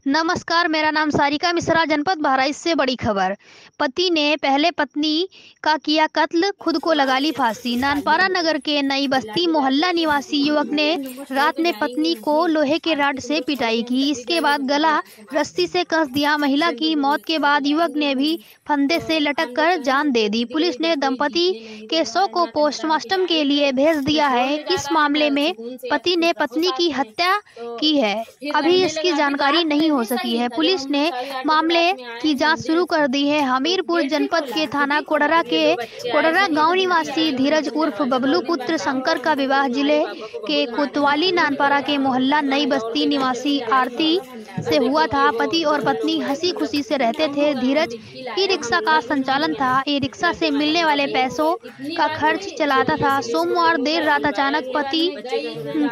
नमस्कार, मेरा नाम सारिका मिश्रा, जनपद बहराइच से बड़ी खबर। पति ने पहले पत्नी का किया कत्ल, खुद को लगा ली फांसी। नानपारा नगर के नई बस्ती मोहल्ला निवासी युवक ने रात में पत्नी को लोहे के रॉड से पिटाई की। इसके बाद गला रस्सी से कस दिया। महिला की मौत के बाद युवक ने भी फंदे से लटक कर जान दे दी। पुलिस ने दंपति के शव को पोस्टमार्टम के लिए भेज दिया है। इस मामले में पति ने पत्नी की हत्या की है। अभी इसकी जानकारी नहीं हो सकी है। पुलिस ने मामले की जांच शुरू कर दी है। हमीरपुर जनपद के थाना कोडरा गांव निवासी धीरज उर्फ बबलू पुत्र शंकर का विवाह जिले के कोतवाली नानपारा के मोहल्ला नई बस्ती निवासी आरती से हुआ था। पति और पत्नी हंसी खुशी से रहते थे। धीरज ई रिक्शा का संचालन था। ई रिक्शा से मिलने वाले पैसों का खर्च चलाता था। सोमवार देर रात अचानक पति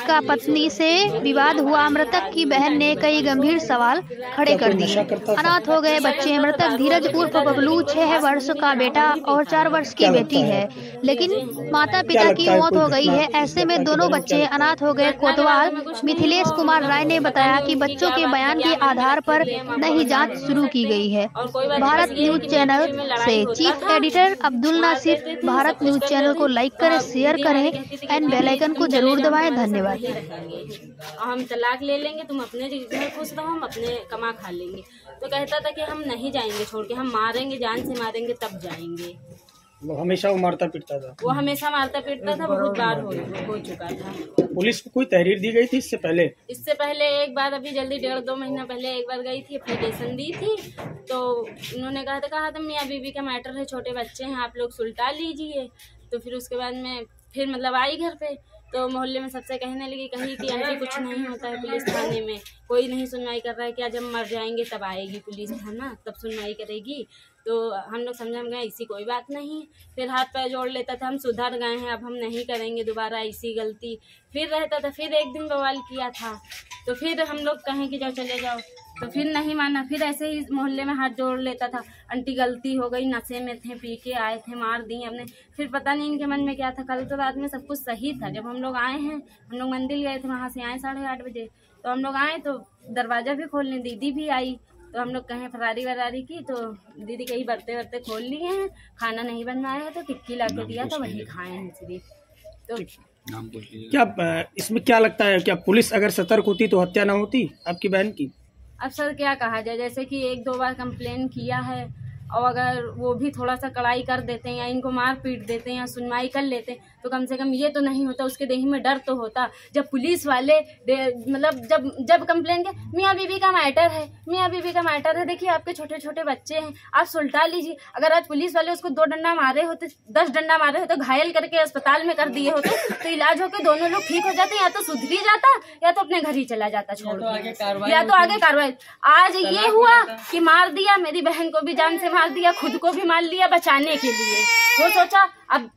का पत्नी से विवाद हुआ। मृतक की बहन ने कई गंभीर सवाल खड़े कर दिए। अनाथ हो गए बच्चे। मृतक धीरज उर्फ बबलू 6 वर्ष का बेटा और 4 वर्ष की बेटी है, लेकिन माता पिता की मौत हो गई है। ऐसे में दोनों बच्चे अनाथ हो गए। कोतवाल मिथिलेश कुमार राय ने बताया कि बच्चों के बयान के आधार पर नई जांच शुरू की गई है। भारत न्यूज चैनल से chief editor Abdul Nasir. Bharat news channel को लाइक करें, शेयर करें एंड बेल आइकन को जरूर दबाएं। धन्यवाद। हम तलाक ले लेंगे, तुम अपने घर खुश रहो, हम अपने कमा खा लेंगे। तो कहता था कि हम नहीं जाएंगे छोड़ के, हम मारेंगे, जान से मारेंगे तब जाएंगे। हमेशा वो मारता पीटता था। वो हमेशा मारता पीटता था, बहुत बार हो चुका था। पुलिस को कोई तहरीर दी गई थी इससे पहले? इससे पहले एक बार, अभी जल्दी 1.5-2 महीना पहले एक बार गई थी, एप्लीकेशन दी थी। तो उन्होंने कहा था मियाँ बीवी का मैटर है, छोटे बच्चे हैं, आप लोग सुलटा लीजिए। तो फिर उसके बाद में फिर मतलब आई घर पे, तो मोहल्ले में सबसे कहने लगी कहीं कि आंटी कुछ नहीं होता है, पुलिस थाने में कोई नहीं सुनवाई कर रहा है, क्या जब मर जाएंगे तब आएगी पुलिस थाना, तब सुनवाई करेगी। तो हम लोग समझ गए ऐसी कोई बात नहीं। फिर हाथ पैर जोड़ लेता था, हम सुधर गए हैं, अब हम नहीं करेंगे दोबारा ऐसी गलती। फिर रहता था, फिर एक दिन बवाल किया था, तो फिर हम लोग कहें कि जाओ चले जाओ, तो फिर नहीं माना। फिर ऐसे ही मोहल्ले में हाथ जोड़ लेता था, आंटी गलती हो गई, नशे में थे, पी के आए थे, मार दी हमने। फिर पता नहीं इनके मन में क्या था। कल तो रात में सब कुछ सही था। जब हम लोग आए हैं, हम लोग मंदिर गए थे, वहाँ से आए 8:30 बजे, तो हम लोग आए तो दरवाज़ा भी खोलने, दीदी भी आई, तो हम लोग कहें फरारी वरारी की, तो दीदी कहीं बरते खोल लिए हैं, खाना नहीं बनवाया है, तो टिक्की ला के दिया, तो वही खाए हैं सिर्फ। तो क्या इसमें क्या लगता है, क्या पुलिस अगर सतर्क होती तो हत्या ना होती आपकी बहन की? अब सर क्या कहा जाए, जैसे कि 1-2 बार कंप्लेन किया है, और अगर वो भी थोड़ा सा कड़ाई कर देते हैं या इनको मार पीट देते हैं या सुनवाई कर लेते हैं, तो कम से कम ये तो नहीं होता, उसके देही में डर तो होता। जब पुलिस वाले मतलब जब कंप्लेन के मियाँ बीवी का मैटर है, मियाँ बीवी का मैटर है, देखिए आपके छोटे छोटे बच्चे हैं, आप सुलटा लीजिए। अगर आज पुलिस वाले उसको 2 डंडा मारे होते, 10 डंडा मारे होते, घायल करके अस्पताल में कर दिए होते, तो इलाज होकर दोनों लोग ठीक हो जाते, या तो सुधरी जाता या तो अपने घर ही चला जाता छोड़ के, या तो आगे कार्रवाई। आज ये हुआ कि मार दिया, मेरी बहन को भी जान से मार दिया, खुद को भी मार लिया बचाने के लिए। वो सोचा अब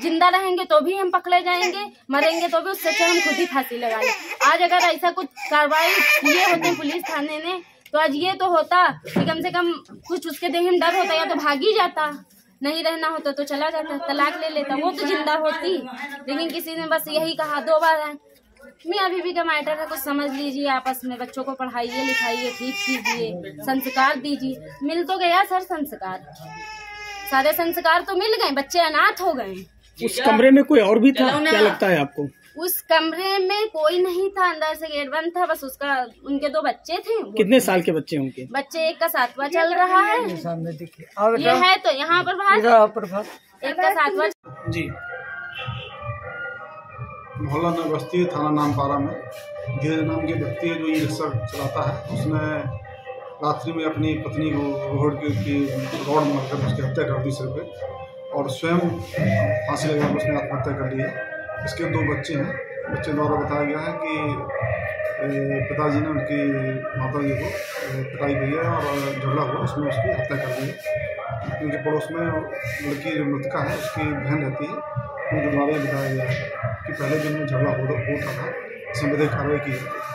जिंदा रहेंगे तो भी हम पकड़े जाएंगे, मरेंगे तो भी, उससे अच्छा हम खुद ही फांसी लगा लें। आज अगर ऐसा कुछ कार्रवाई किए होते पुलिस थाने ने, तो आज ये तो होता कि कम से कम कुछ उसके देह में डर होता, या तो भाग ही जाता, नहीं रहना होता तो चला जाता, तलाक ले लेता, वो तो जिंदा होती। लेकिन किसी ने बस यही कहा, 2 बार है, मियाँ बीवी का मैटर है, कुछ समझ लीजिए आपस में, बच्चों को पढ़ाइए लिखाइए, ठीक कीजिए, संस्कार दीजिए। मिल तो गया सर संस्कार, सारे संस्कार तो मिल गए, बच्चे अनाथ हो गए। उस कमरे में कोई और भी था, क्या लगता है आपको? उस कमरे में कोई नहीं था, अंदर से गेट बंद था, बस उनके 2 बच्चे थे। कितने साल के बच्चे उनके? बच्चे एक का 7वां चल रहा है, ये है तो यहाँ पर एक का 7वां। जी, मोहल्ला नई बस्ती थाना नानपारा में धीरज नाम के व्यक्ति है जो ई रिक्शा चलाता है। उसने रात्रि में अपनी पत्नी को रोड मारकर उसकी हत्या कर दी सिर पे, और स्वयं फांसी लगाकर उसने आत्महत्या कर ली है। इसके 2 बच्चे हैं। बच्चे द्वारा बताया गया है कि पिताजी ने उनकी माताजी को पिटाई की है और झगड़ा हुआ, उसमें उसकी हत्या कर दी है। उनके पड़ोस में लड़की जो मृतका है उसकी बहन रहती है, उनके द्वारा बताया गया है कि पहले दिन में झगड़ा होता था, इसमें विधिक कार्रवाई की जाती है।